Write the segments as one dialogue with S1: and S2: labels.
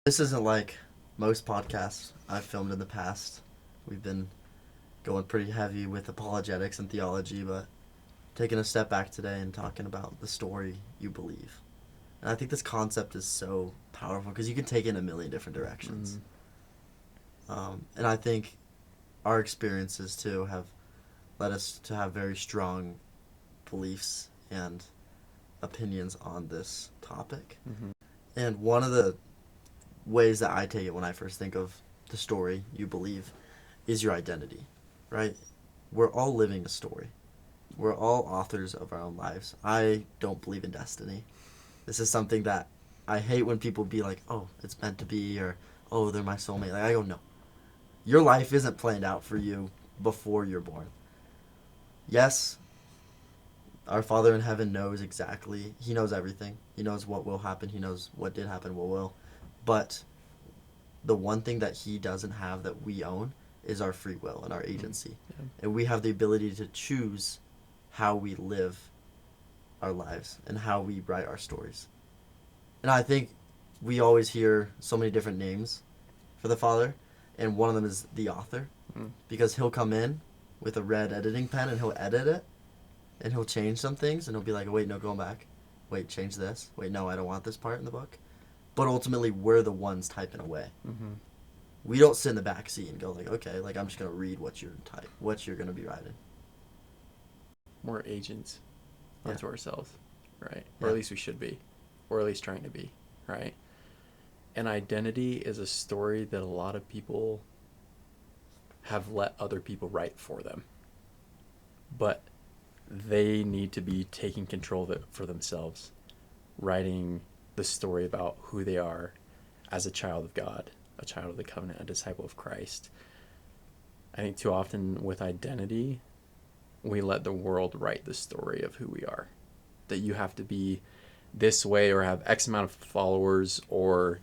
S1: This isn't like most podcasts I've filmed in the past. We've been going pretty heavy with apologetics and theology, but taking a step back today and talking about the story you believe. And I think this concept is so powerful because you can take it in a million different directions. And I think our experiences too have led us to have very strong beliefs and opinions on this topic.
S2: Mm-hmm.
S1: And one of the ways that I take it when I first think of the story you believe is your identity, right? We're all living a story. We're all authors of our own lives. I don't believe in destiny. This is something that I hate when people be like, oh, it's meant to be, or oh, they're my soulmate. Like, I go, no. Your life isn't planned out for you before you're born. Yes, our Father in heaven knows exactly. He knows everything. He knows what will happen. He knows what did happen, what will. But the one thing that he doesn't have that we own is our free will and our agency.
S2: Yeah.
S1: And we have the ability to choose how we live our lives and how we write our stories. And I think we always hear so many different names for the Father, and one of them is the author, because he'll come in with a red editing pen and he'll edit it, and he'll change some things, and he'll be like, wait, no, going back. Wait, change this. Wait, no, I don't want this part in the book. But ultimately, we're the ones typing away.
S2: Mm-hmm.
S1: We don't sit in the back seat and go like, okay, like I'm just gonna read what you're gonna be writing.
S2: We're agents unto ourselves, right?
S1: Yeah.
S2: Or at least we should be, or at least trying to be, right? And identity is a story that a lot of people have let other people write for them. But they need to be taking control of it for themselves, writing the story about who they are as a child of God, a child of the covenant, a disciple of Christ. I think too often with identity, we let the world write the story of who we are. That you have to be this way or have X amount of followers or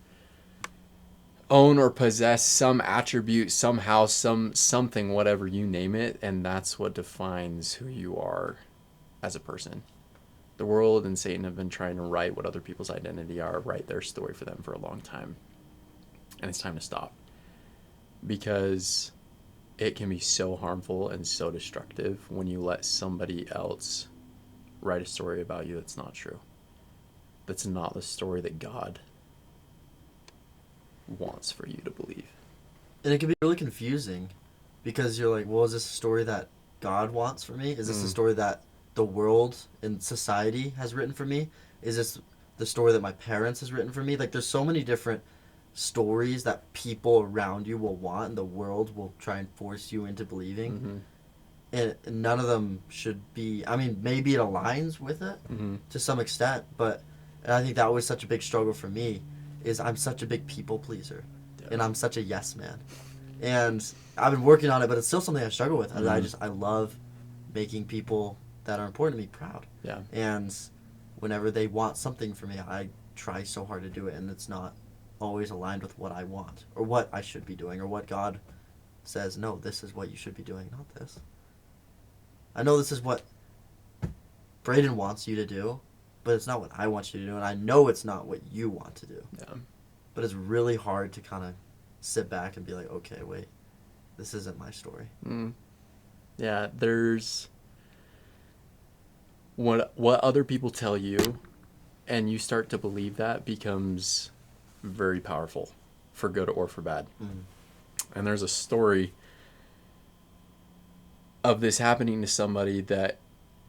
S2: own or possess some attribute, some house, something, whatever you name it, and that's what defines who you are as a person. The world and Satan have been trying to write what other people's identity are, write their story for them for a long time. And it's time to stop. Because it can be so harmful and so destructive when you let somebody else write a story about you that's not true. That's not the story that God wants for you to believe.
S1: And it can be really confusing because you're like, well, is this a story that God wants for me? Is this a story that the world and society has written for me? Is this the story that my parents has written for me? Like, there's so many different stories that people around you will want and the world will try and force you into believing.
S2: Mm-hmm.
S1: And none of them should be, I mean, maybe it aligns with it to some extent, but and I think that was such a big struggle for me is I'm such a big people pleaser and I'm such a yes man. And I've been working on it, but it's still something I struggle with. I love making people that are important to me proud.
S2: Yeah.
S1: And whenever they want something from me, I try so hard to do it, and it's not always aligned with what I want or what I should be doing or what God says, no, this is what you should be doing, not this. I know this is what Brayden wants you to do, but it's not what I want you to do, and I know it's not what you want to do.
S2: Yeah.
S1: But it's really hard to kind of sit back and be like, okay, wait, this isn't my story.
S2: Yeah, there's what other people tell you, and you start to believe that becomes very powerful, for good or for bad. And there's a story of this happening to somebody that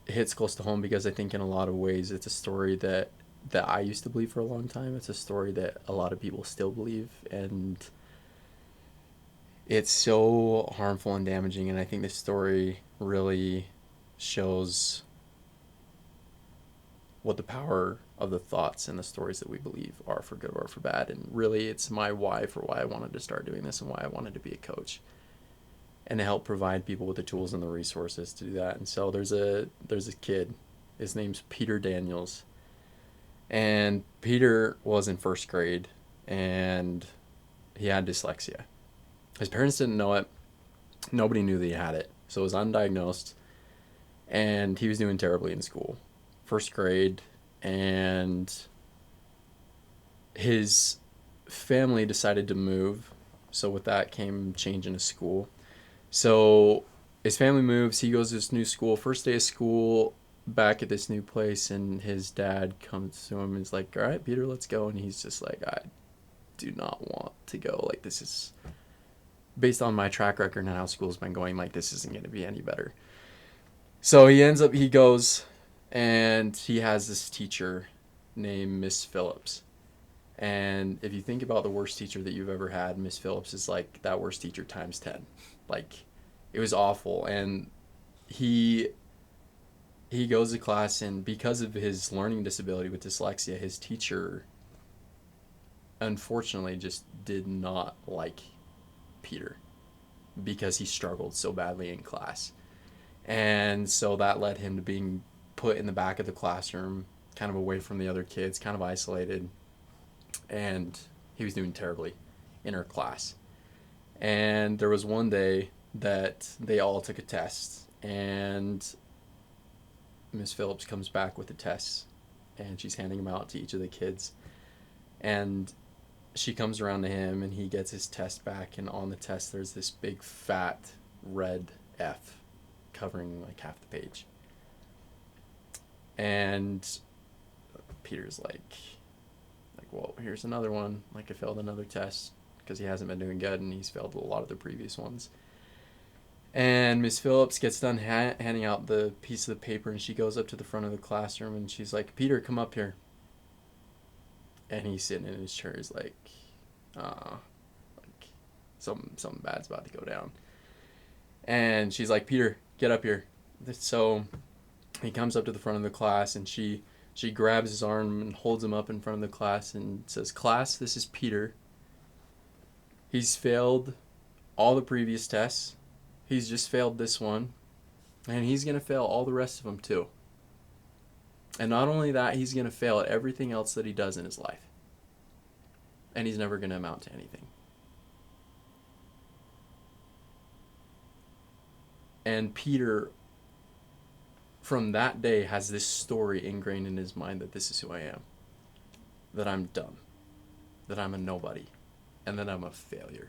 S2: hits close to home because I think in a lot of ways it's a story that I used to believe for a long time. It's a story that a lot of people still believe, and it's so harmful and damaging. And I think this story really shows what the power of the thoughts and the stories that we believe are for good or for bad. And really, it's my why for why I wanted to start doing this and why I wanted to be a coach, and to help provide people with the tools and the resources to do that. And so there's a kid. His name's Peter Daniels. And Peter was in first grade, and he had dyslexia. His parents didn't know it. Nobody knew that he had it. So it was undiagnosed, and he was doing terribly in school. First grade, and his family decided to move. So with that came change in his school. So his family moves. He goes to this new school. First day of school, back at this new place, and his dad comes to him and is like, "All right, Peter, let's go." And he's just like, "I do not want to go. Like, this is based on my track record and how school's been going. Like, this isn't going to be any better." So he goes, and he has this teacher named Miss Phillips. And if you think about the worst teacher that you've ever had, Miss Phillips is like that worst teacher times 10. Like, it was awful. And he he goes to class, and because of his learning disability with dyslexia, his teacher unfortunately just did not like Peter because he struggled so badly in class. And so that led him to being put in the back of the classroom, kind of away from the other kids, kind of isolated. And he was doing terribly in her class. And there was one day that they all took a test, and Miss Phillips comes back with the tests, and she's handing them out to each of the kids. And she comes around to him, and he gets his test back, and on the test there's this big fat red F covering like half the page. And Peter's like, well, here's another one. Like, I failed another test because he hasn't been doing good, and he's failed a lot of the previous ones. And Miss Phillips gets done handing out the piece of the paper, and she goes up to the front of the classroom, and she's like, "Peter, come up here." And he's sitting in his chair. He's like, like something bad's about to go down. And she's like, "Peter, get up here." So he comes up to the front of the class, and she grabs his arm and holds him up in front of the class and says, "Class, this is Peter. He's failed all the previous tests. He's just failed this one, and he's going to fail all the rest of them too. And not only that, he's going to fail at everything else that he does in his life. And he's never going to amount to anything." And Peter, from that day, has this story ingrained in his mind that this is who I am. That I'm dumb. That I'm a nobody. And that I'm a failure.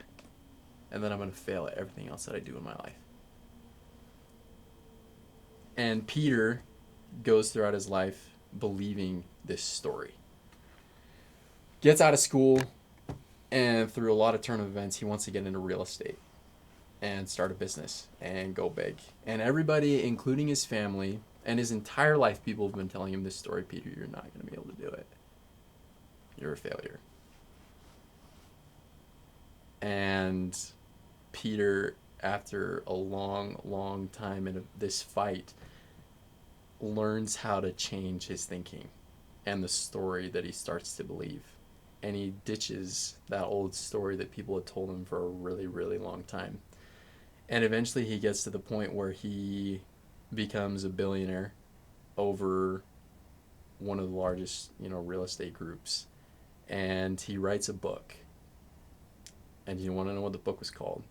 S2: And that I'm going to fail at everything else that I do in my life. And Peter goes throughout his life believing this story. Gets out of school, and through a lot of turn of events, he wants to get into real estate and start a business and go big. And everybody, including his family and his entire life, people have been telling him this story: "Peter, you're not going to be able to do it. You're a failure." And Peter, after a long, long time in this fight, learns how to change his thinking and the story that he starts to believe. And he ditches that old story that people had told him for a really, really long time. And eventually he gets to the point where he becomes a billionaire over one of the largest, real estate groups. And he writes a book. And you want to know what the book was called?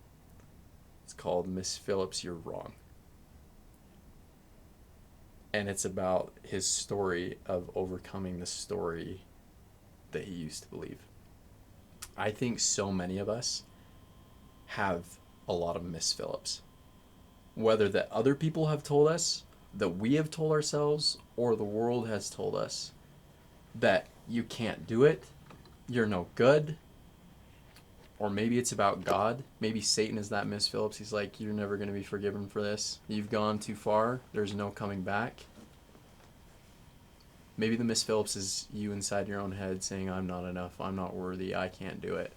S2: It's called Miss Phillips, You're Wrong. And it's about his story of overcoming the story that he used to believe. I think so many of us have a lot of Miss Phillips. Whether that other people have told us, that we have told ourselves, or the world has told us that you can't do it, you're no good. Or maybe it's about God. Maybe Satan is that Miss Phillips. He's like, "You're never going to be forgiven for this. You've gone too far. There's no coming back." Maybe the Miss Phillips is you inside your own head saying, "I'm not enough. I'm not worthy. I can't do it."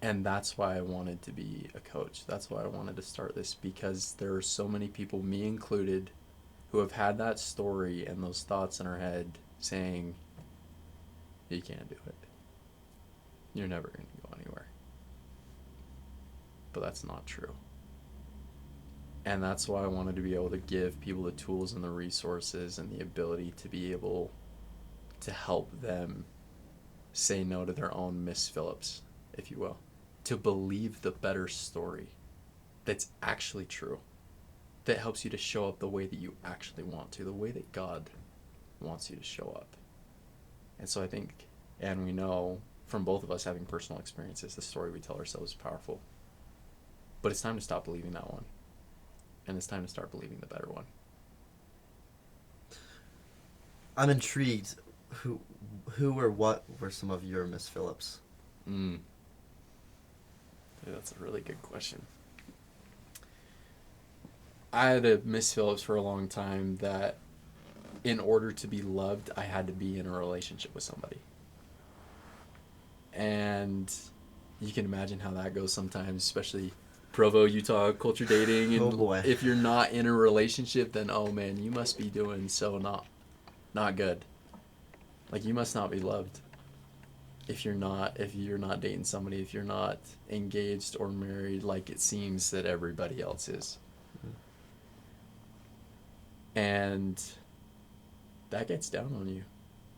S2: And that's why I wanted to be a coach. That's why I wanted to start this, because there are so many people, me included, who have had that story and those thoughts in our head saying, "You can't do it. You're never going to go anywhere." But that's not true. And that's why I wanted to be able to give people the tools and the resources and the ability to be able to help them say no to their own Miss Phillips, if you will. To believe the better story that's actually true. That helps you to show up the way that you actually want to, the way that God wants you to show up. And so I think And we know from both of us having personal experiences, the story we tell ourselves is powerful. But it's time to stop believing that one. And it's time to start believing the better one.
S1: I'm intrigued. Who, who or what were some of your Miss Phillips?
S2: Dude, that's a really good question. I had a Miss Phillips for a long time that in order to be loved, I had to be in a relationship with somebody. And you can imagine how that goes sometimes, especially Provo, Utah culture dating. And
S1: Oh boy.
S2: if you're not in a relationship, then oh man, you must be doing so not good. Like you must not be loved if you're not dating somebody, if you're not engaged or married like it seems that everybody else is. And that gets down on you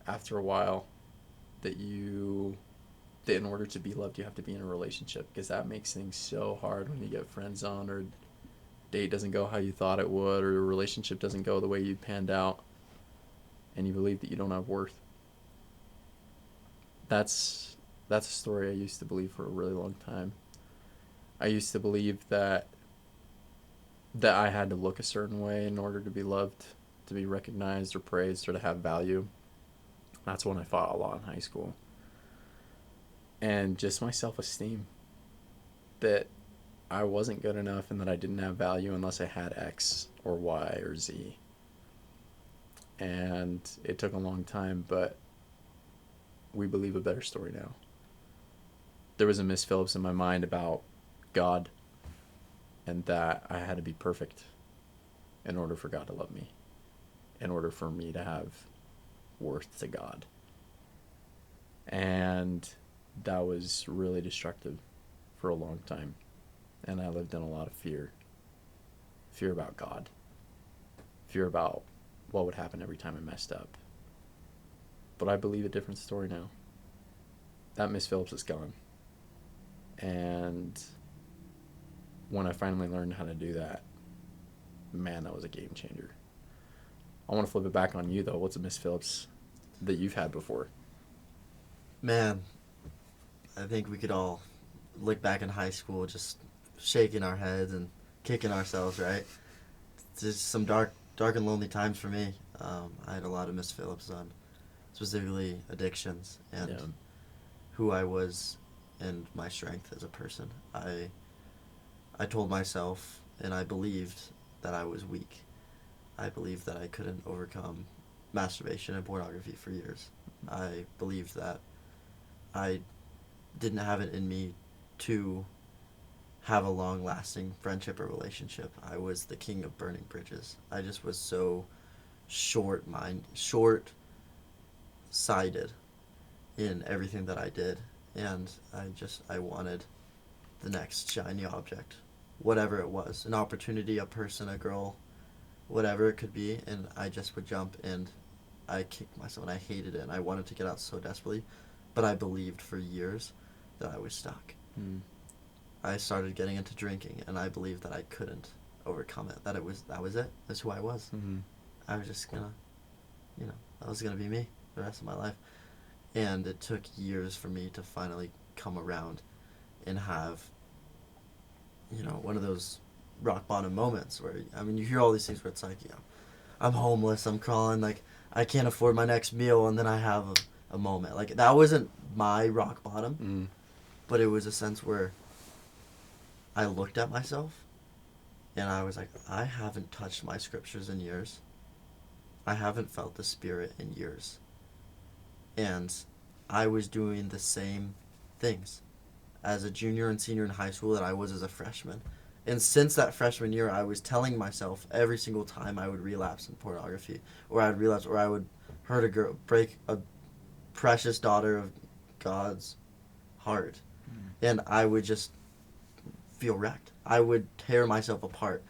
S2: after a while, that in order to be loved you have to be in a relationship, because that makes things so hard when you get friend zoned, or date doesn't go how you thought it would, or a relationship doesn't go the way you panned out, and you believe that you don't have worth. That's a story I used to believe for a really long time. I used to believe that I had to look a certain way in order to be loved, to be recognized or praised, or to have value. That's when I fought a lot in high school. And just my self-esteem, that I wasn't good enough and that I didn't have value unless I had X or Y or Z. And it took a long time, but we believe a better story now. There was a Miss Phillips in my mind about God, and that I had to be perfect in order for God to love me, in order for me to have worth to God. And that was really destructive for a long time. And I lived in a lot of fear. Fear about God. Fear about what would happen every time I messed up. But I believe a different story now. That Miss Phillips is gone. And when I finally learned how to do that, man, that was a game changer. I want to flip it back on you, though. What's a Miss Phillips that you've had before?
S1: Man, I think we could all look back in high school just shaking our heads and kicking ourselves, right? It's just some dark and lonely times for me. I had a lot of Miss Phillips on specifically addictions and who I was and my strength as a person. I told myself and I believed that I was weak. I believed that I couldn't overcome masturbation and pornography for years. I believed that I didn't have it in me to have a long-lasting friendship or relationship. I was the king of burning bridges. I just was so short-sighted in everything that I did, and I wanted the next shiny object, whatever it was, an opportunity, a person, a girl, whatever it could be, and I just would jump, and I kicked myself, and I hated it, and I wanted to get out so desperately, but I believed for years that I was stuck. I started getting into drinking, and I believed that I couldn't overcome it, that was it, that's who I was. I was just gonna, that was gonna be me the rest of my life. And it took years for me to finally come around and have, one of those rock bottom moments where, you hear all these things where it's like, I'm homeless, I'm crawling, like, I can't afford my next meal, and then I have a moment. Like, that wasn't my rock bottom, but it was a sense where I looked at myself, and I was like, I haven't touched my scriptures in years. I haven't felt the Spirit in years. And I was doing the same things as a junior and senior in high school that I was as a freshman. And since that freshman year, I was telling myself every single time I would relapse in pornography, or I would hurt a girl, break a precious daughter of God's heart, and I would just feel wrecked. I would tear myself apart,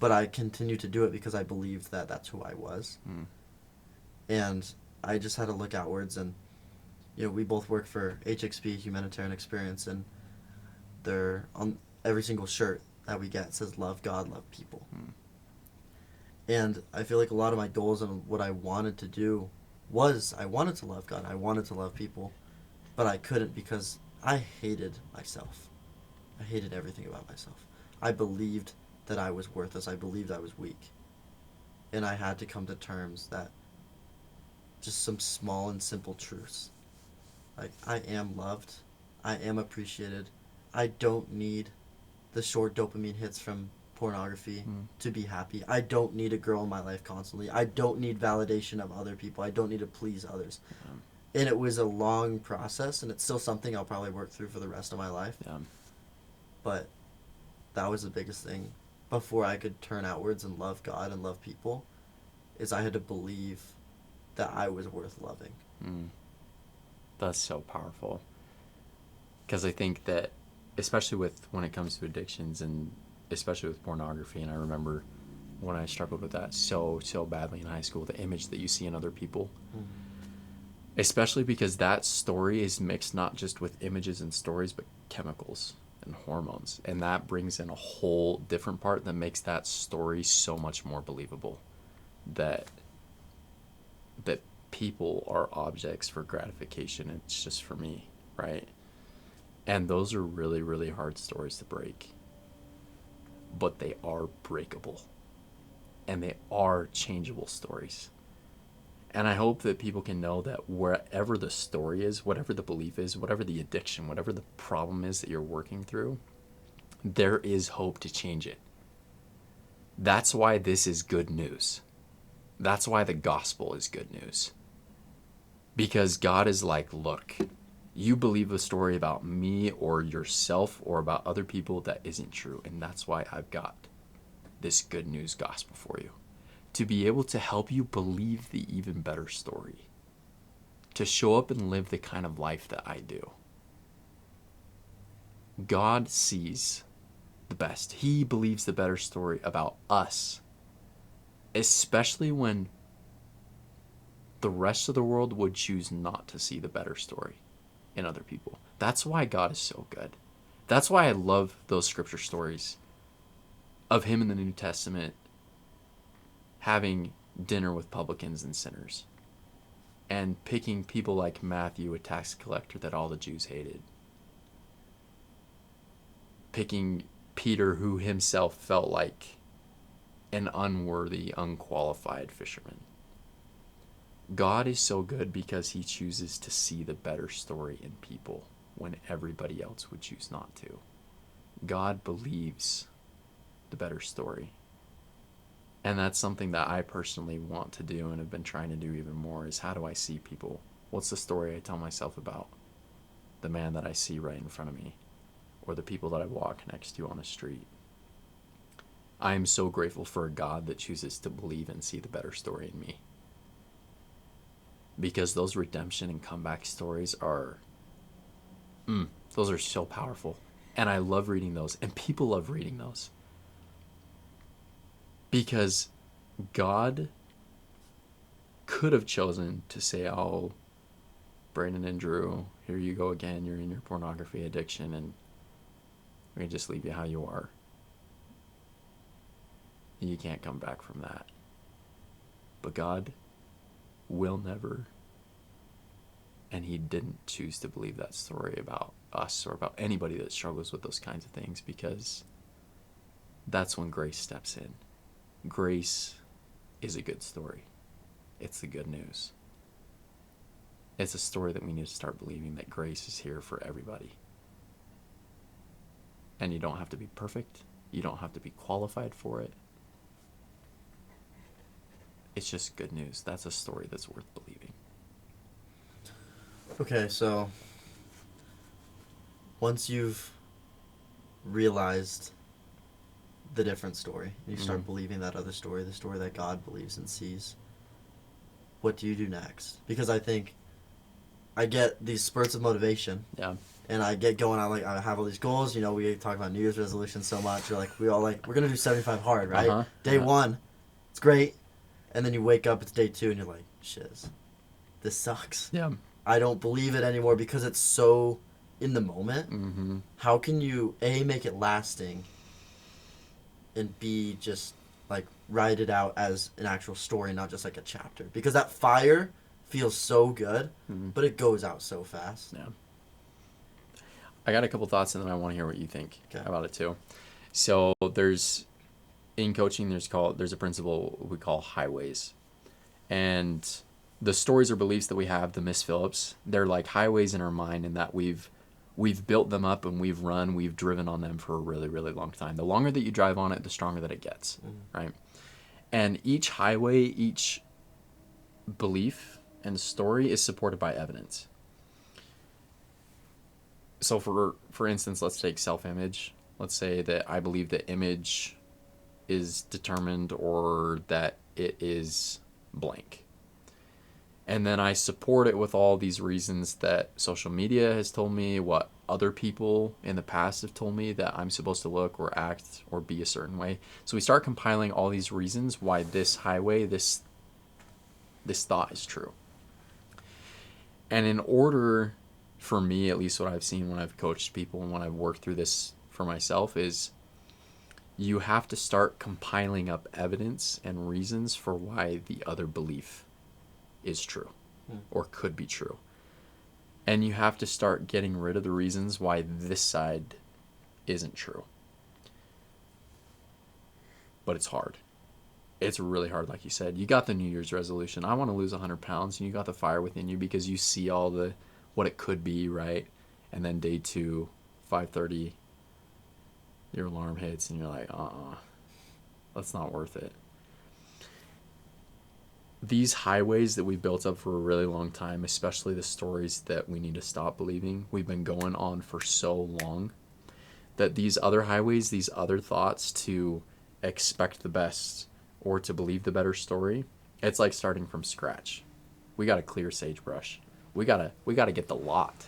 S1: but I continued to do it because I believed that that's who I was. And I just had to look outwards, and we both work for HXP, Humanitarian Experience, and they're on every single shirt that we get says love God, love people. And I feel like a lot of my goals and what I wanted to do was I wanted to love God. I wanted to love people, but I couldn't because I hated myself. I hated everything about myself. I believed that I was worthless. I believed I was weak. And I had to come to terms that just some small and simple truths. Like, I am loved. I am appreciated. I don't need the short dopamine hits from pornography to be happy. I don't need a girl in my life constantly. I don't need validation of other people. I don't need to please others. And it was a long process, and it's still something I'll probably work through for the rest of my life.
S2: Yeah.
S1: But that was the biggest thing before I could turn outwards and love God and love people, is I had to believe that I was worth loving.
S2: That's so powerful. Because I think that, especially when it comes to addictions, and especially with pornography, and I remember when I struggled with that so badly in high school, the image that you see in other people, especially because that story is mixed not just with images and stories, but chemicals and hormones, and that brings in a whole different part that makes that story so much more believable, that people are objects for gratification. It's just for me, right? And those are really, really hard stories to break, but they are breakable, and they are changeable stories. And I hope that people can know that wherever the story is, whatever the belief is, whatever the addiction, whatever the problem is that you're working through, there is hope to change it. That's why this is good news. That's why the gospel is good news. Because God is like, look, you believe a story about me or yourself or about other people that isn't true. And that's why I've got this good news gospel for you, to be able to help you believe the even better story, to show up and live the kind of life that I do. God sees the best. He believes the better story about us, especially when the rest of the world would choose not to see the better story in other people. That's why God is so good. That's why I love those scripture stories of him in the New Testament having dinner with publicans and sinners, and picking people like Matthew, a tax collector that all the Jews hated, picking Peter, who himself felt like an unworthy, unqualified fisherman. God is so good because he chooses to see the better story in people when everybody else would choose not to. God believes the better story. And that's something that I personally want to do and have been trying to do even more, is how do I see people? What's the story I tell myself about the man that I see right in front of me, or the people that I walk next to on the street? I am so grateful for a God that chooses to believe and see the better story in me. Because those redemption and comeback stories are, those are so powerful. And I love reading those, and people love reading those. Because God could have chosen to say, oh, Brayden and Drew, here you go again, you're in your pornography addiction, and we're going to just leave you how you are. You can't come back from that. But God will never, and he didn't choose to believe that story about us or about anybody that struggles with those kinds of things, because that's when grace steps in. Grace is a good story. It's the good news. It's a story that we need to start believing, that grace is here for everybody. And you don't have to be perfect. You don't have to be qualified for it. It's just good news. That's a story that's worth believing.
S1: Okay, so once you've realized the different story, you start believing that other story, the story that God believes and sees, what do you do next? Because I think I get these spurts of motivation.
S2: Yeah.
S1: And I get going, I have all these goals. You know, we talk about New Year's resolutions so much. We're going to do 75 hard, right? Day one, it's great. And then you wake up, it's day two, and you're like, shiz, this sucks.
S2: Yeah.
S1: I don't believe it anymore because it's so in the moment.
S2: Mm-hmm.
S1: How can you, A, make it lasting, and B, just, write it out as an actual story, not just, a chapter? Because that fire feels so good,
S2: Mm-hmm.
S1: but it goes out so fast.
S2: Yeah. I got a couple thoughts, and then I want to hear what you think
S1: Okay.
S2: about it too. So in coaching, there's a principle we call highways, and the stories or beliefs that we have, the Miss Phillips, they're like highways in our mind, in that we've built them up and we've driven on them for a really, really long time. The longer that you drive on it, the stronger that it gets, right? And each highway, each belief and story is supported by evidence. So for instance, let's take self-image. Let's say that I believe that image is determined, or that it is blank. And then I support it with all these reasons that social media has told me, what other people in the past have told me that I'm supposed to look or act or be a certain way. So we start compiling all these reasons why this highway, this thought is true. And in order for me, at least what I've seen when I've coached people and when I've worked through this for myself, is you have to start compiling up evidence and reasons for why the other belief is true or could be true. And you have to start getting rid of the reasons why this side isn't true. But it's hard. It's really hard, like you said. You got the New Year's resolution. I want to lose 100 pounds, and you got the fire within you because you see all the what it could be, right? And then day 2, 5:30, your alarm hits, and you're like, that's not worth it. These highways that we've built up for a really long time, especially the stories that we need to stop believing, we've been going on for so long, that these other highways, these other thoughts to expect the best or to believe the better story, it's like starting from scratch. We got to clear sagebrush. We got to get the lot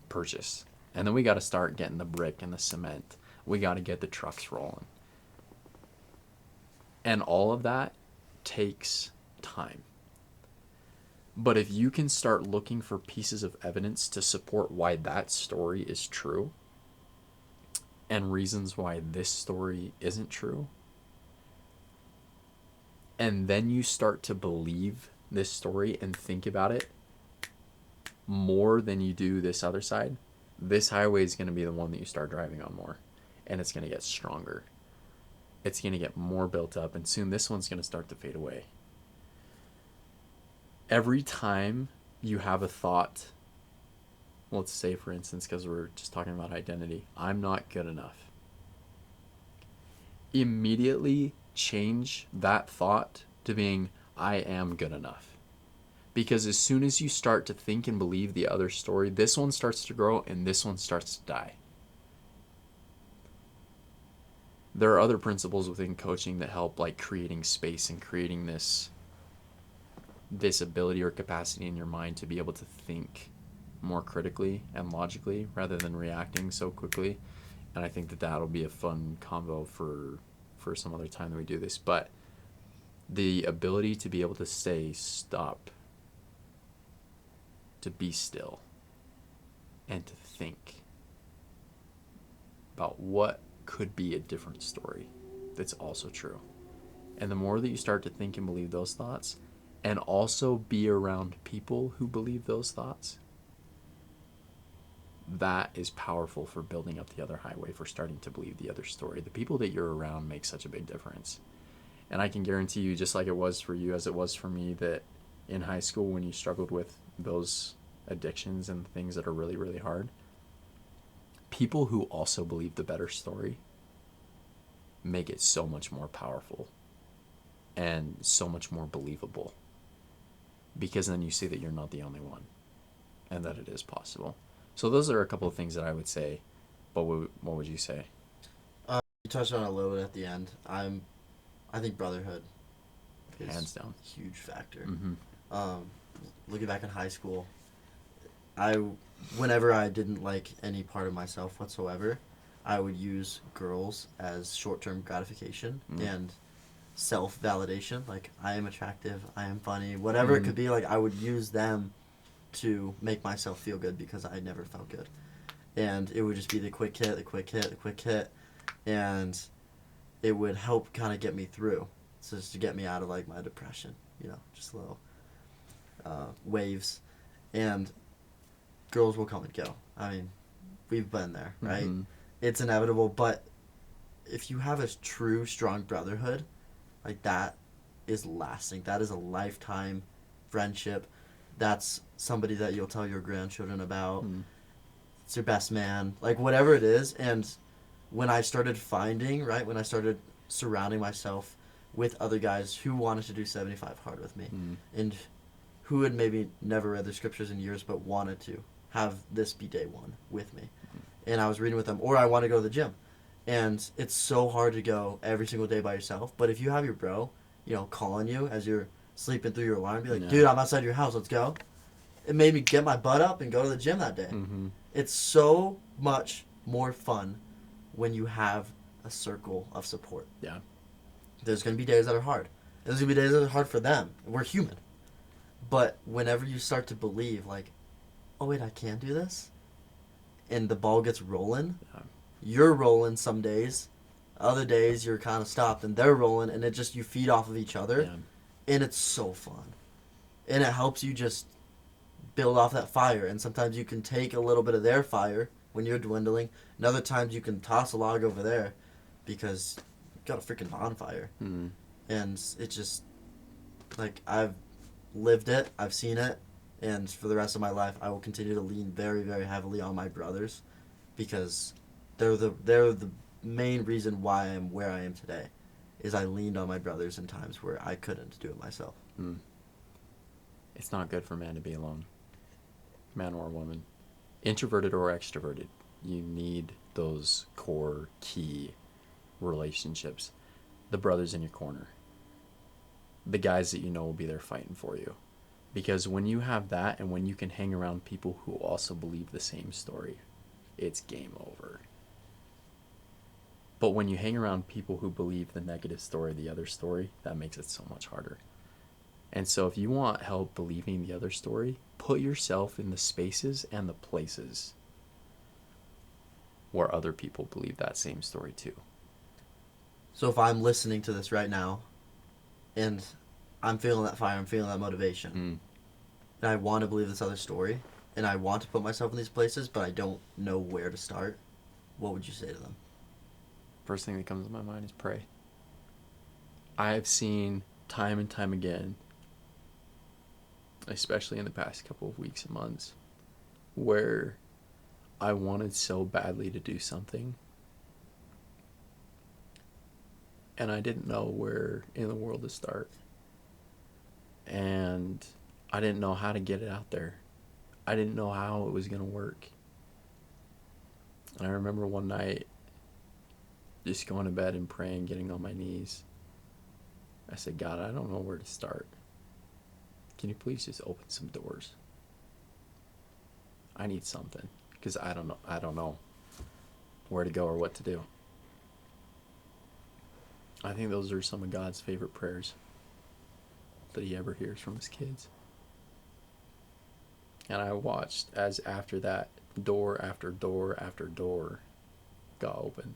S2: purchased. And then we got to start getting the brick and the cement. We got to get the trucks rolling. And all of that takes time. But if you can start looking for pieces of evidence to support why that story is true and reasons why this story isn't true, and then you start to believe this story and think about it more than you do this other side, this highway is going to be the one that you start driving on more, and it's going to get stronger. It's going to get more built up, and soon this one's going to start to fade away. Every time you have a thought, let's say for instance, because we're just talking about identity, I'm not good enough. Immediately change that thought to being, I am good enough. Because as soon as you start to think and believe the other story, this one starts to grow and this one starts to die. There are other principles within coaching that help, like creating space and creating this ability or capacity in your mind to be able to think more critically and logically rather than reacting so quickly. And I think that that'll be a fun combo for some other time that we do this. But the ability to be able to say stop, to be still, and to think about what could be a different story that's also true. And the more that you start to think and believe those thoughts, and also be around people who believe those thoughts, that is powerful for building up the other highway, for starting to believe the other story. The people that you're around make such a big difference. And I can guarantee you, just like it was for you, as it was for me, that in high school when you struggled with those addictions and things that are really, really hard, people who also believe the better story make it so much more powerful and so much more believable, because then you see that you're not the only one and that it is possible. So those are a couple of things that I would say. But what would you say?
S1: You touched on it a little bit at the end. I think brotherhood is
S2: Hands down.
S1: a huge factor.
S2: Mm-hmm.
S1: Looking back in high school, whenever I didn't like any part of myself whatsoever, I would use girls as short-term gratification and self-validation. Like, I am attractive, I am funny, whatever it could be. Like, I would use them to make myself feel good because I never felt good. And it would just be the quick hit, the quick hit, the quick hit. And it would help kind of get me through. So just to get me out of, like, my depression, just a little. waves, and girls will come and go. I mean, we've been there, right?
S2: Mm-hmm.
S1: It's inevitable, but if you have a true, strong brotherhood, like that is lasting. That is a lifetime friendship. That's somebody that you'll tell your grandchildren about.
S2: Mm.
S1: It's your best man. Like, whatever it is. And when I started finding, right, when I started surrounding myself with other guys who wanted to do 75 hard with me,
S2: Mm.
S1: and who had maybe never read the scriptures in years but wanted to have this be day one with me. And I was reading with them, or I want to go to the gym. And it's so hard to go every single day by yourself. But if you have your bro, calling you as you're sleeping through your alarm, be like,
S2: Yeah.
S1: dude, I'm outside your house, let's go. It made me get my butt up and go to the gym that day.
S2: Mm-hmm.
S1: It's so much more fun when you have a circle of support.
S2: Yeah.
S1: There's going to be days that are hard. There's going to be days that are hard for them. We're human. But whenever you start to believe, like, oh, wait, I can do this, and the ball gets rolling,
S2: Yeah.
S1: you're rolling some days. Other days, you're kind of stopped, and they're rolling, and it just, you feed off of each other,
S2: Yeah.
S1: and it's so fun. And it helps you just build off that fire, and sometimes you can take a little bit of their fire when you're dwindling, and other times you can toss a log over there because you've got a freaking bonfire.
S2: Mm.
S1: And it just, like, I've lived it, I've seen it, and for the rest of my life, I will continue to lean very, very heavily on my brothers because they're the main reason why I'm where I am today. Is I leaned on my brothers in times where I couldn't do it myself.
S2: Mm. It's not good for man to be alone, man or woman, introverted or extroverted. You need those core key relationships, the brothers in your corner, the guys that you know will be there fighting for you. Because when you have that, and when you can hang around people who also believe the same story, it's game over. But when you hang around people who believe the negative story, the other story, that makes it so much harder. And so if you want help believing the other story, put yourself in the spaces and the places where other people believe that same story too.
S1: So if I'm listening to this right now, and I'm feeling that fire, I'm feeling that motivation, and I want to believe this other story, and I want to put myself in these places, but I don't know where to start, what would you say to them?
S2: First thing that comes to my mind is pray. I have seen time and time again, especially in the past couple of weeks and months, where I wanted so badly to do something, and I didn't know where in the world to start. And I didn't know how to get it out there. I didn't know how it was going to work. And I remember one night just going to bed and praying, getting on my knees. I said, God, I don't know where to start. Can you please just open some doors? I need something, because I don't know where to go or what to do. I think those are some of God's favorite prayers that he ever hears from his kids. And I watched as after that, door after door after door got opened.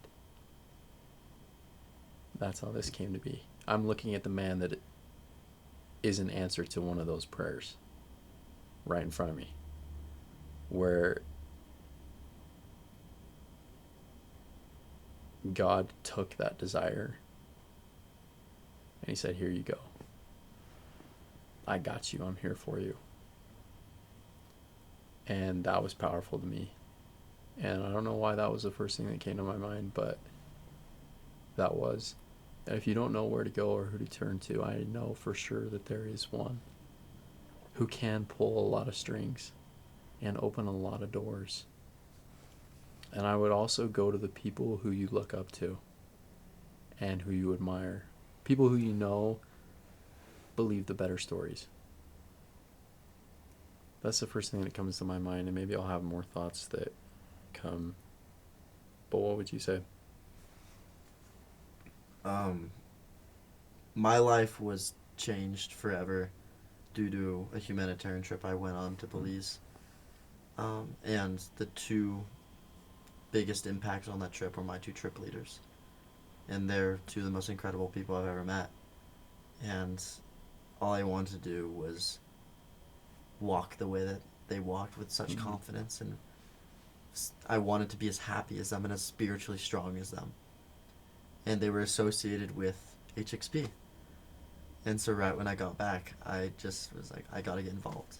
S2: That's how this came to be. I'm looking at the man that is an answer to one of those prayers right in front of me, where God took that desire and he said, here you go. I got you. I'm here for you. And that was powerful to me. And I don't know why that was the first thing that came to my mind, but that was. And if you don't know where to go or who to turn to, I know for sure that there is one who can pull a lot of strings and open a lot of doors. And I would also go to the people who you look up to and who you admire. People who you know believe the better stories. That's the first thing that comes to my mind, and maybe I'll have more thoughts that come. But what would you say?
S1: My life was changed forever due to a humanitarian trip I went on to Belize. And the two biggest impacts on that trip were my two trip leaders. And they're two of the most incredible people I've ever met. And all I wanted to do was walk the way that they walked with such confidence, and I wanted to be as happy as them and as spiritually strong as them. And they were associated with HXP. And so right when I got back, I just was like, I gotta get involved.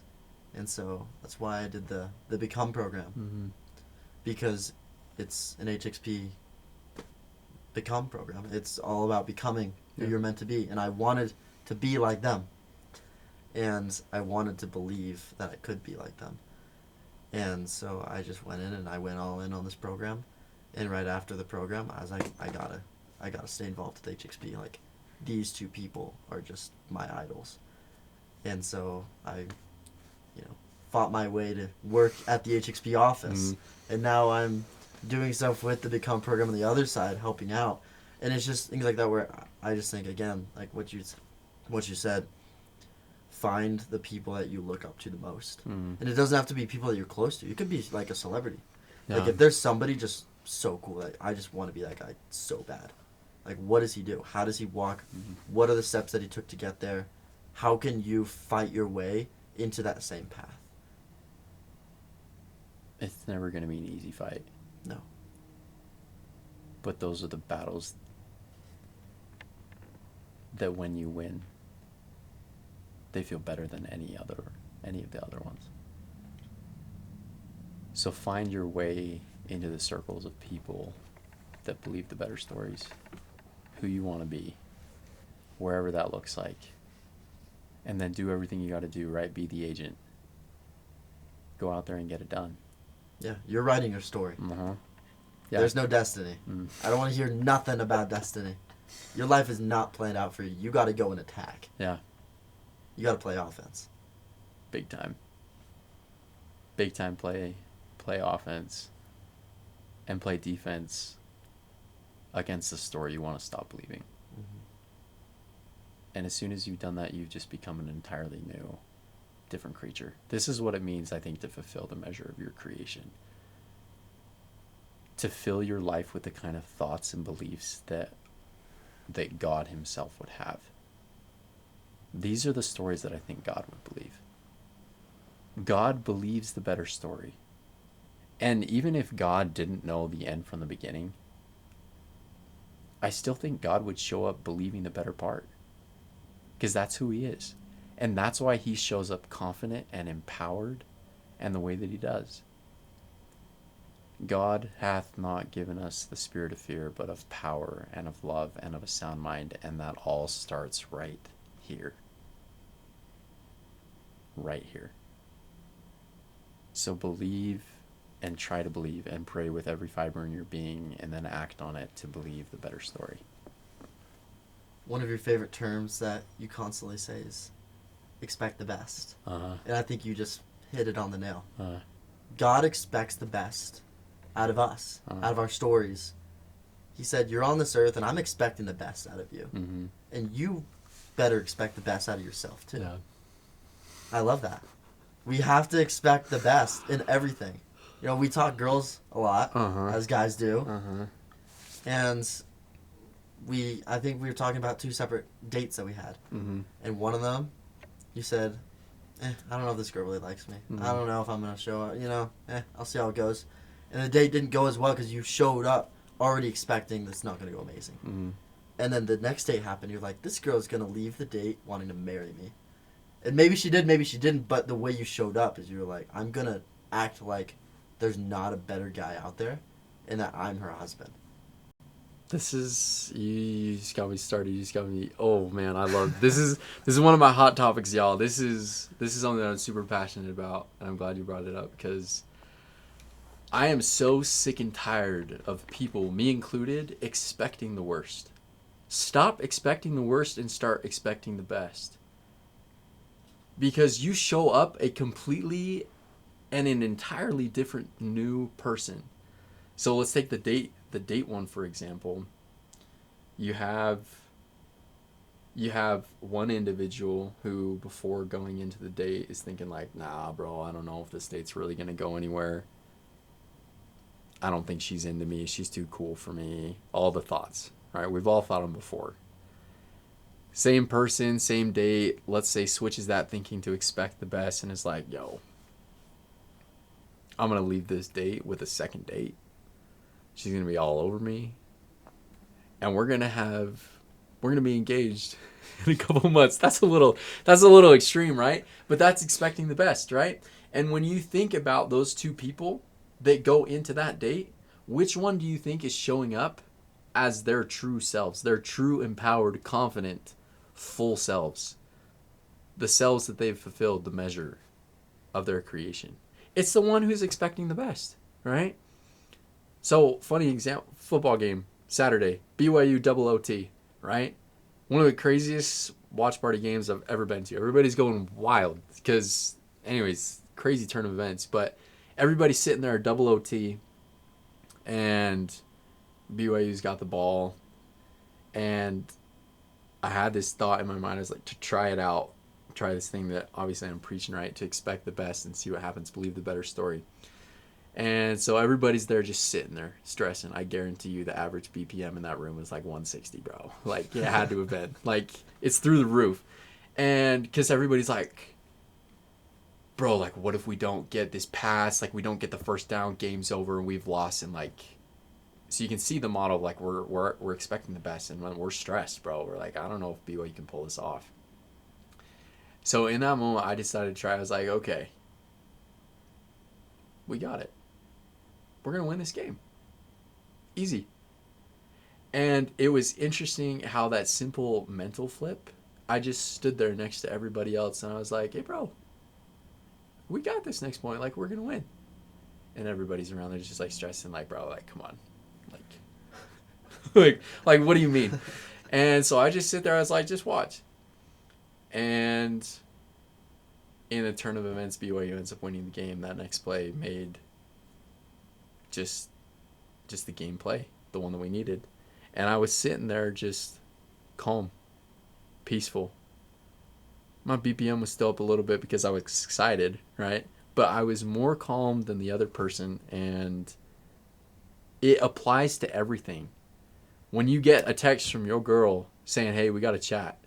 S1: And so that's why I did the Become program. Because it's an HXP Become program. It's all about becoming who you're meant to be. And I wanted to be like them. And I wanted to believe that I could be like them. And so I just went in and I went all in on this program. And right after the program, I was like, I gotta stay involved with HXP. Like, these two people are just my idols. And so I, fought my way to work at the HXP office. And now I'm doing stuff with the Become program on the other side, helping out. And it's just things like that where I just think, again, like what you said, find the people that you look up to the most. And it doesn't have to be people that you're close to. You could be like a celebrity.
S2: Yeah.
S1: Like if there's somebody just so cool that I just want to be that guy so bad. Like, what does he do? How does he walk? What are the steps that he took to get there? How can you fight your way into that same path?
S2: It's never going to be an easy fight.
S1: No.
S2: But those are the battles that when you win, they feel better than any of the other ones. So find your way into the circles of people that believe the better stories, who you want to be, wherever that looks like. And then do everything you got to do, right? Be the agent. Go out there and get it done.
S1: Yeah, you're writing your story.
S2: Yeah.
S1: There's no destiny. I don't want to hear nothing about destiny. Your life is not planned out for you. You got to go and attack.
S2: Yeah.
S1: You got to play offense.
S2: Big time. Big time play offense, and play defense against the story you want to stop believing. And as soon as you've done that, you've just become an entirely new, different creature. This is what it means, I think, to fulfill the measure of your creation. To fill your life with the kind of thoughts and beliefs that God himself would have. These are the stories that I think God would believe. God believes the better story. And even if God didn't know the end from the beginning, I still think God would show up believing the better part. Because that's who he is. And that's why he shows up confident and empowered and the way that he does. God hath not given us the spirit of fear, but of power and of love and of a sound mind. And that all starts right here. Right here. So believe and try to believe and pray with every fiber in your being, and then act on it to believe the better story.
S1: One of your favorite terms that you constantly say is expect the best. And I think you just hit it on the nail. God expects the best out of us, out of our stories. He said, you're on this earth and I'm expecting the best out of you. And you better expect the best out of yourself too.
S2: Yeah.
S1: I love that. We have to expect the best in everything. We talk girls a lot, as guys do. And I think we were talking about 2 separate dates that we had. And one of them, you said, I don't know if this girl really likes me. I don't know if I'm going to show up. I'll see how it goes. And the date didn't go as well because you showed up already expecting that's not going to go amazing. And then the next date happened. You're like, this girl's going to leave the date wanting to marry me. And maybe she did, maybe she didn't. But the way you showed up is you were like, I'm going to act like there's not a better guy out there and that I'm her husband.
S2: This is, you just got me started. You just got me, oh man, I love, this is one of my hot topics, y'all. This is something that I'm super passionate about, and I'm glad you brought it up, because I am so sick and tired of people, me included, expecting the worst. Stop expecting the worst and start expecting the best. Because you show up a completely and an entirely different new person. So let's take the date one, for example. You have one individual who, before going into the date, is thinking like, nah, bro, I don't know if this date's really going to go anywhere. I don't think she's into me. She's too cool for me. All the thoughts, right? We've all thought them before. Same person, same date, let's say switches that thinking to expect the best and is like, yo, I'm going to leave this date with a second date. She's going to be all over me. And we're going to be engaged in a couple months. That's a little extreme, right? But that's expecting the best, right? And when you think about those two people that go into that date, which one do you think is showing up as their true selves, their true, empowered, confident, full selves? The selves that they've fulfilled the measure of their creation. It's the one who's expecting the best, right? So, funny example, football game, Saturday, BYU double OT, right? One of the craziest watch party games I've ever been to. Everybody's going wild because, anyways, crazy turn of events. But everybody's sitting there double OT, and BYU's got the ball. And I had this thought in my mind. I was like, to try it out, try this thing that obviously I'm preaching, right? To expect the best and see what happens, believe the better story. And so everybody's there just sitting there stressing. I guarantee you the average BPM in that room was like 160, bro. Like, it had to have been. Like, it's through the roof. And because everybody's like, bro, like, what if we don't get this pass? Like, we don't get the first down, game's over, and we've lost. And, like, so you can see the model of, like, we're expecting the best. And when we're stressed, bro, we're like, I don't know if BYU can pull this off. So in that moment, I decided to try. I was like, okay, we got it. We're going to win this game. Easy. And it was interesting how that simple mental flip, I just stood there next to everybody else and I was like, hey, bro, we got this next point. Like, we're going to win. And everybody's around there just like stressing, like, bro, like, come on. Like, what do you mean? And so I just sit there. I was like, just watch. And in a turn of events, BYU ends up winning the game. That next play made just the gameplay, the one that we needed. And I was sitting there just calm, peaceful. My BPM was still up a little bit because I was excited, right? But I was more calm than the other person, and it applies to everything. When you get a text from your girl saying, hey, we got to chat,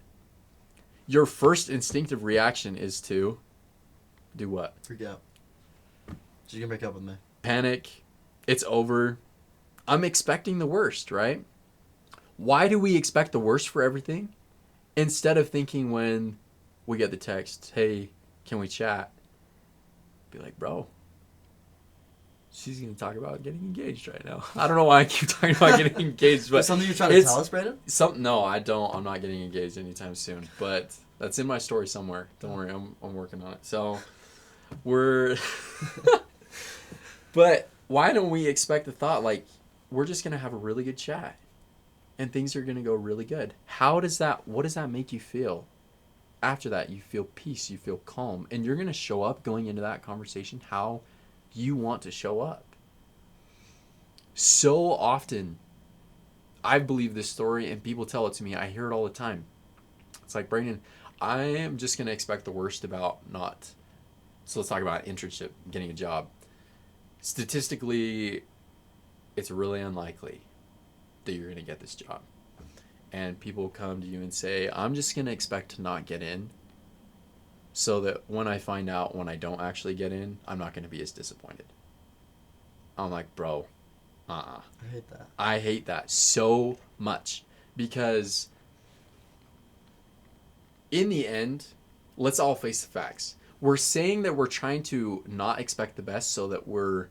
S2: your first instinctive reaction is to do what?
S1: Freak out. She's going to break up with me.
S2: Panic. It's over. I'm expecting the worst, right? Why do we expect the worst for everything? Instead of thinking when we get the text, hey, can we chat? Be like, bro, she's going to talk about getting engaged right now. I don't know why I keep talking about getting engaged. But
S1: something you're trying to tell us, Brayden?
S2: No, I don't. I'm not getting engaged anytime soon. But that's in my story somewhere. Don't worry, I'm working on it. So we're... But why don't we expect the thought, like, we're just going to have a really good chat and things are going to go really good? What does that make you feel? After that, you feel peace, you feel calm, and you're going to show up going into that conversation how you want to show up. So often, I believe this story and people tell it to me. I hear it all the time. It's like, Brayden, I am just going to expect the worst about not. So let's talk about internship, getting a job. Statistically, it's really unlikely that you're going to get this job. And people come to you and say, I'm just going to expect to not get in so that when I find out when I don't actually get in, I'm not going to be as disappointed. I'm like, bro,
S1: I hate that.
S2: I hate that so much because in the end, let's all face the facts. We're saying that we're trying to not expect the best so that we're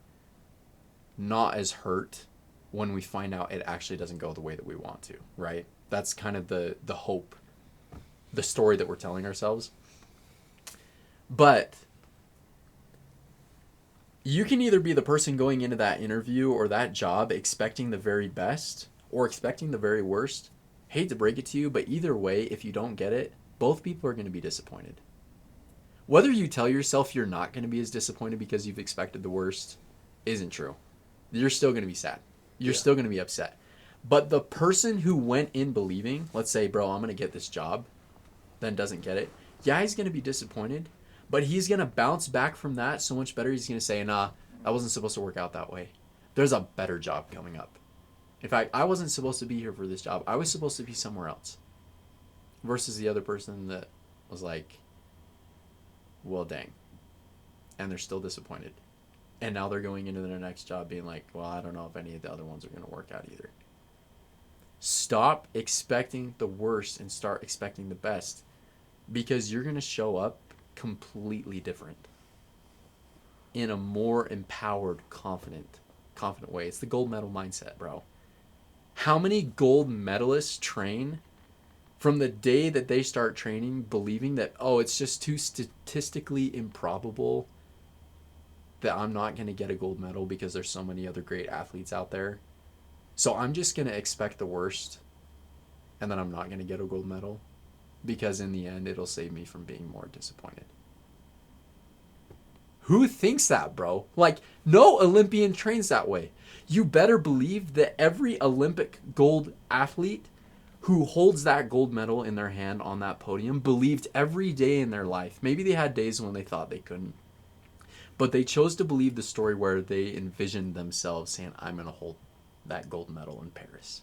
S2: not as hurt when we find out it actually doesn't go the way that we want to, right? That's kind of the hope, the story that we're telling ourselves. But you can either be the person going into that interview or that job expecting the very best or expecting the very worst. Hate to break it to you, but either way, if you don't get it, both people are going to be disappointed. Whether you tell yourself you're not going to be as disappointed because you've expected the worst isn't true. You're still going to be sad. You're still going to be upset. But the person who went in believing, let's say, bro, I'm going to get this job, then doesn't get it. Yeah, he's going to be disappointed, but he's going to bounce back from that so much better. He's going to say, nah, that wasn't supposed to work out that way. There's a better job coming up. In fact, I wasn't supposed to be here for this job. I was supposed to be somewhere else. versus the other person that was like, well, dang. And they're still disappointed. And now they're going into their next job being like, well, I don't know if any of the other ones are going to work out either. Stop expecting the worst and start expecting the best, because you're going to show up completely different in a more empowered, confident way. It's the gold medal mindset, bro. How many gold medalists train from the day that they start training believing that, oh, it's just too statistically improbable that I'm not going to get a gold medal because there's so many other great athletes out there. So I'm just going to expect the worst, and then I'm not going to get a gold medal, because in the end it'll save me from being more disappointed. Who thinks that, bro? Like, no Olympian trains that way. You better believe that every Olympic gold athlete who holds that gold medal in their hand on that podium believed every day in their life. Maybe they had days when they thought they couldn't, but they chose to believe the story where they envisioned themselves saying, I'm going to hold that gold medal in Paris.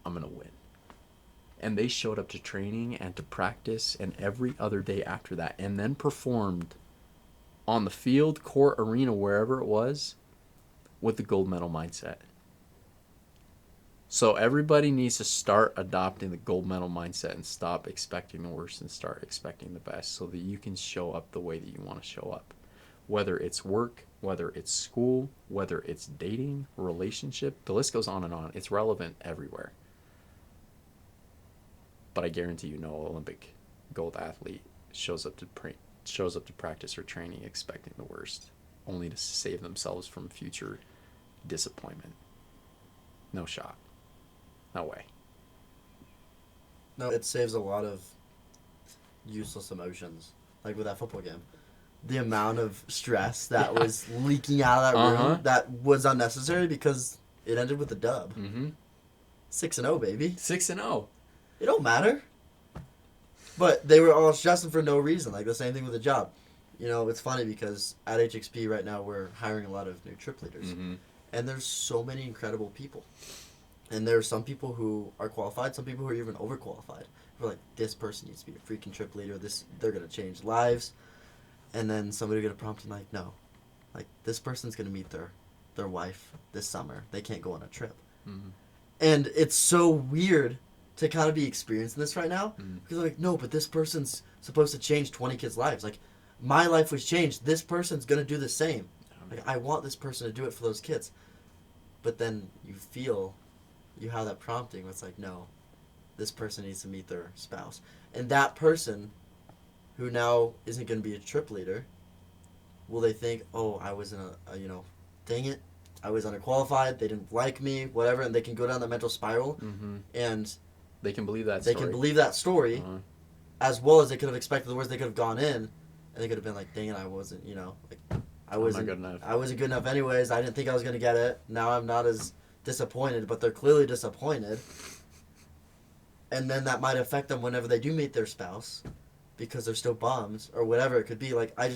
S2: I'm going to win. And they showed up to training and to practice and every other day after that, and then performed on the field, court, arena, wherever it was, with the gold medal mindset. So everybody needs to start adopting the gold medal mindset and stop expecting the worst and start expecting the best, so that you can show up the way that you want to show up. Whether it's work, whether it's school, whether it's dating, relationship, the list goes on and on. It's relevant everywhere. But I guarantee you no Olympic gold athlete shows up to practice or training expecting the worst, only to save themselves from future disappointment. No shot. No way.
S1: No, it saves a lot of useless emotions. Like with that football game. The amount of stress that was leaking out of that room that was unnecessary because it ended with a dub. 6-0, baby.
S2: 6-0.
S1: It don't matter. But they were all stressing for no reason. Like the same thing with the job. You know, it's funny because at HXP right now we're hiring a lot of new trip leaders. And there's so many incredible people. And there are some people who are qualified, some people who are even overqualified. We're like, this person needs to be a freaking trip leader. They're going to change lives. And then somebody going to prompt them like, no. Like, this person's going to meet their wife this summer. They can't go on a trip. And it's so weird to kind of be experiencing this right now. Because I'm like, no, but this person's supposed to change 20 kids' lives. Like, my life was changed. This person's going to do the same. Like, I want this person to do it for those kids. But then you have that prompting where it's like, no, this person needs to meet their spouse. And that person who now isn't going to be a trip leader, will they think, oh, I was in dang it, I was underqualified, they didn't like me, whatever, and they can go down that mental spiral, and
S2: they can believe that
S1: story. They can believe that story, as well as they could have expected the worst. They could have gone in, and they could have been like, dang it, I wasn't, I wasn't good enough. I wasn't good enough anyways. I didn't think I was going to get it. Now I'm not as disappointed, but they're clearly disappointed. And then that might affect them whenever they do meet their spouse, because they're still bummed or whatever it could be. Like, I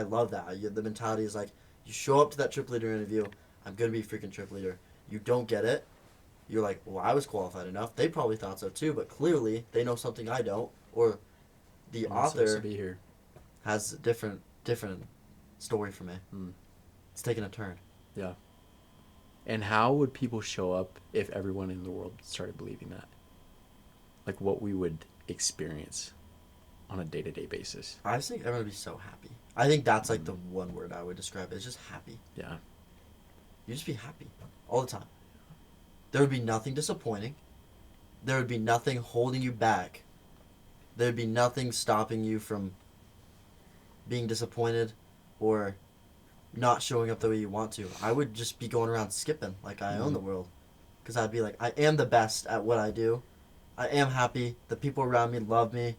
S1: love that. The mentality is like, you show up to that trip leader interview, I'm going to be a freaking trip leader. You don't get it. You're like, well, I was qualified enough. They probably thought so too, but clearly they know something I don't, or the author has a different story for me. It's taking a turn.
S2: Yeah. And how would people show up if everyone in the world started believing that? Like, what we would experience on a day-to-day basis.
S1: I think everyone would be so happy. I think that's like the one word I would describe it. It's just happy.
S2: Yeah.
S1: You just be happy all the time. There would be nothing disappointing. There would be nothing holding you back. There would be nothing stopping you from being disappointed or not showing up the way you want to. I would just be going around skipping like I own the world. Because I'd be like, I am the best at what I do. I am happy. The people around me love me.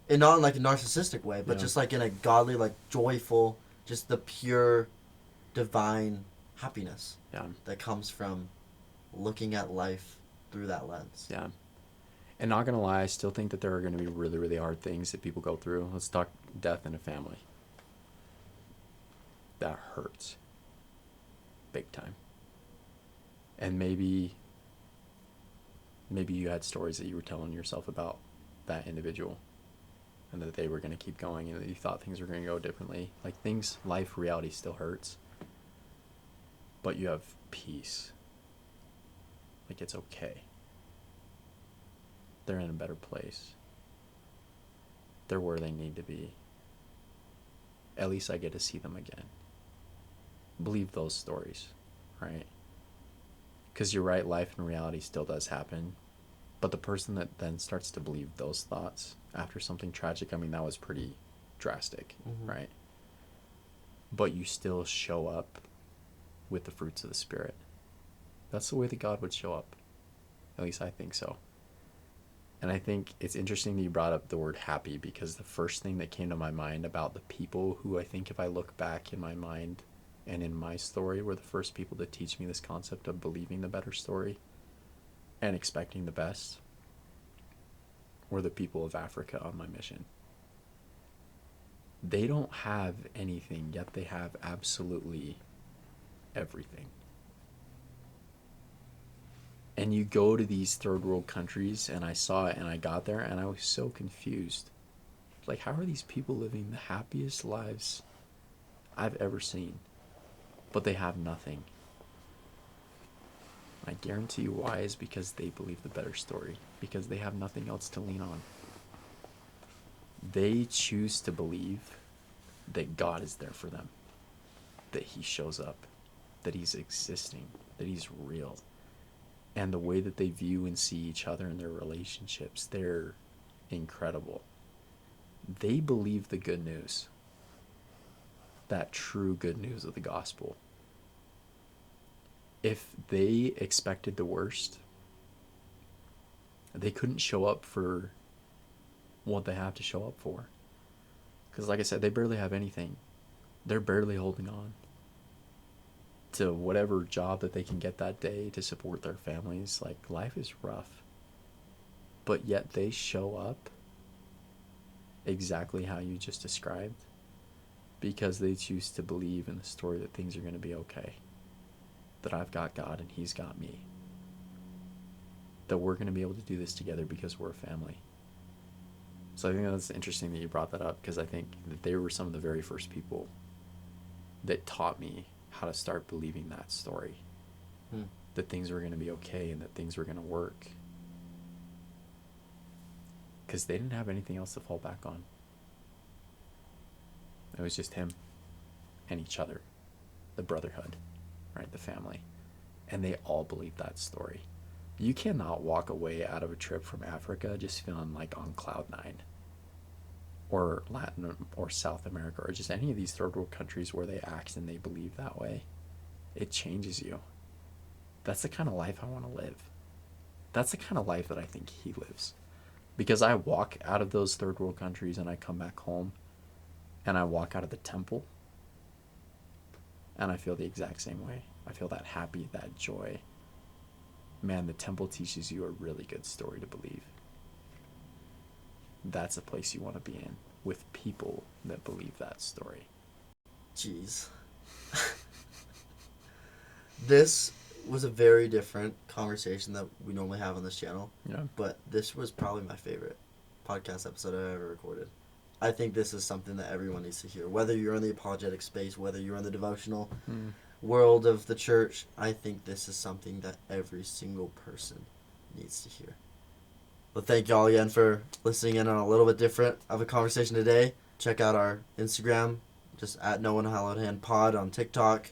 S1: And not in like a narcissistic way, but just like in a godly, like joyful, just the pure, divine happiness that comes from looking at life through that lens.
S2: Yeah. And not going to lie, I still think that there are going to be really, really hard things that people go through. Let's talk death in a family. That hurts. Big time. And maybe Maybe you had stories that you were telling yourself about that individual and that they were going to keep going and that you thought things were going to go differently. Like things, life, reality still hurts, but you have peace. Like it's okay. They're in a better place. They're where they need to be. At least I get to see them again. Believe those stories, right? Because you're right, life and reality still does happen. But the person that then starts to believe those thoughts after something tragic, I mean, that was pretty drastic, right? But you still show up with the fruits of the Spirit. That's the way that God would show up. At least I think so. And I think it's interesting that you brought up the word happy, because the first thing that came to my mind about the people who I think, if I look back in my mind and in my story, were the first people to teach me this concept of believing the better story and expecting the best, were the people of Africa on my mission. They don't have anything, yet they have absolutely everything. And you go to these third world countries, and I saw it, and I got there, and I was so confused. Like, how are these people living the happiest lives I've ever seen? But they have nothing. I guarantee you why is because they believe the better story. Because they have nothing else to lean on. They choose to believe that God is there for them. That He shows up. That He's existing. That He's real. And the way that they view and see each other in their relationships, they're incredible. They believe the good news. That true good news of the gospel. If they expected the worst, they couldn't show up for what they have to show up for. Because like I said, they barely have anything. They're barely holding on to whatever job that they can get that day to support their families. Like, life is rough. But yet they show up exactly how you just described, because they choose to believe in the story that things are going to be okay. That I've got God and He's got me. That we're going to be able to do this together because we're a family. So I think that's interesting that you brought that up, because I think that they were some of the very first people that taught me how to start believing that story. That things were going to be okay and that things were going to work. Because they didn't have anything else to fall back on. It was just Him and each other. The brotherhood, right? The family. And they all believed that story. You cannot walk away out of a trip from Africa just feeling like on cloud nine. Or Latin or South America, or just any of these third world countries where they act and they believe that way. It changes you. That's the kind of life I want to live. That's the kind of life that I think He lives. Because I walk out of those third world countries and I come back home and I walk out of the temple and I feel the exact same way. I feel that happy, that joy. Man, the temple teaches you a really good story to believe. That's a place you want to be in, with people that believe that story.
S1: Jeez. This was a very different conversation that we normally have on this channel.
S2: Yeah.
S1: But this was probably my favorite podcast episode I've ever recorded. I think this is something that everyone needs to hear. Whether you're in the apologetic space, whether you're in the devotional world of the church, I think this is something that every single person needs to hear. But thank y'all again for listening in on a little bit different of a conversation today. Check out our Instagram, just at No One Hallowed Hand Pod on TikTok,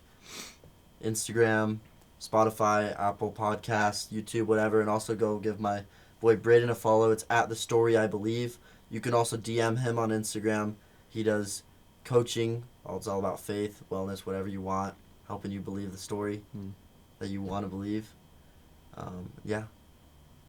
S1: Instagram, Spotify, Apple Podcasts, YouTube, whatever. And also go give my boy Brayden a follow. It's at The Story I Believe. You can also DM him on Instagram. He does coaching. It's all about faith, wellness, whatever you want, helping you believe the story that you want to believe. Yeah.